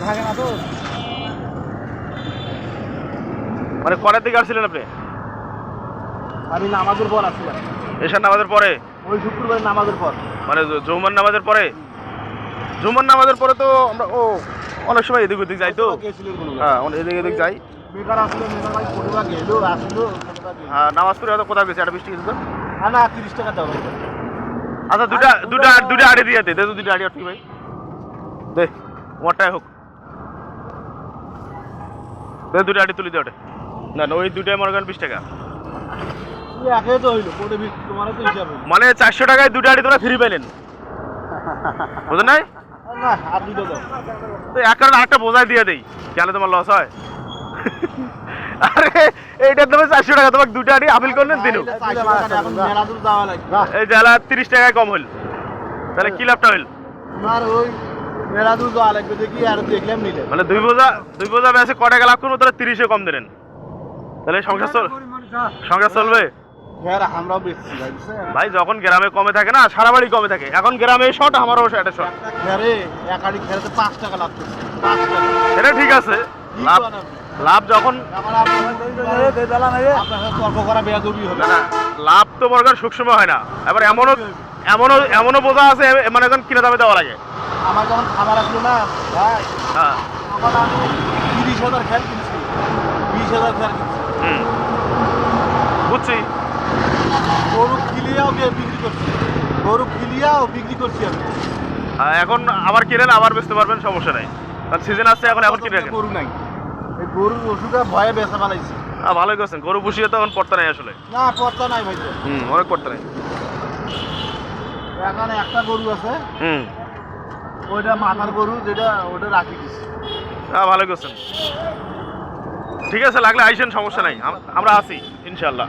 থাকে না তো। মানে কটার দিকে আসছিলেন আপনি? আমি নামাজের পর আসছিলাম। এশার নামাজের পরে? ওই শুক্রবারের নামাজের পর। মানে জুমার নামাজের পরে? জুমার নামাজের পরে তো আমরা অনেক সময় এদিক ওদিক যাই তো। হ্যাঁ, এদিক এদিক যাই। বেকার আসলো, বেকার ভাই কোটিবা গেলো আসলো। হ্যাঁ, নামাজ পড়ে হয়তো কোথাও গেছে, একটা বৃষ্টি গেছে তো। না 30 টাকা দাও ভাই। আচ্ছা, দুটা আড়ি দিয়ে দে তো, দুটা আড়ি ঠিক ভাই দে, ওটাই হোক দে, দুটা আড়ি তুলি দে ওটা। না ওই দুটাই মনে করেন 20 টাকা। একে তো হইলো কোটি তোমার তো হিসাব হইলো। মানে 400 টাকায় দুটা আড়ি তোরা ফ্রি পাইলেন, বুঝলেন নাই? না আর দুটো দাও। তো এক কারণে আরেকটা বোঝাই দিয়ে দেই, কেন তোমার লস হয়? আরে এইটার দামে 400 টাকা, তোমাকে দুটা আড়ি আপিল করলেন দিন। এখন মেলা দূর যাওয়া লাগবে। এই জেলা 30 টাকায় কম হইল, তাহলে কি লাভটা হইল? তোমার ওই মেলা দূর যাওয়া লাগবে দেখি আর দেখলাম নিলে। মানে দুই বোঝা বেশি ক টাকা লাভ করবো, তাহলে 30-এ কম দিলেন, তাহলে সংসার চলবে আমরাও বেশি ভাই। যখন গ্রামে কমে থাকে না, সারা বাড়ি কমে থাকে। এখন গ্রামে শর্ট, আমারও একটা শর্ট। খেরে একাডি খেরেতে 5 টাকা লাভ করছে, 5 টাকা। এটা ঠিক আছে, লাভ যখন তর্ক করা বেয়াদবি হবে না, লাভ তো বর্গার সবসময় হয় না। এবার এমনও বোঝা আছে, মানে এখন কিনা দামে দেওয়া লাগে। আমার যখন খাবার আসলো না ভাই, হ্যাঁ, তখন আমি 30,000 খেয়াল কিনছি, 20,000 খেয়াল কিনছি। বুঝছি। গরু কিলিয়াও বিক্রি করছি, গরু কিলিয়াও বিক্রি করছি আমি। এখন আবার কিনেন, আবার বেচতে পারবেন, সমস্যা নাই। কারণ সিজন আসছে, এখন কিনে রাখেন। গরু নাই, এই গরুর ওষুধটা ভয়ে বেচা বানাইছি। ভালোই করছেন, গরু পুষিয়ে তো এখন পড়তে নাই আসলে। না পড়তা নাই ভাই, অনেক পড়তে নাই। এখানে একটা গরু আছে, ওইটা মাথার গরু, যেটা ওটা রাখি দিচ্ছি। ভালোই করছেন। ঠিক আছে, লাগলে আইসেন, সমস্যা নাই, আমরা আছি ইনশাল্লাহ।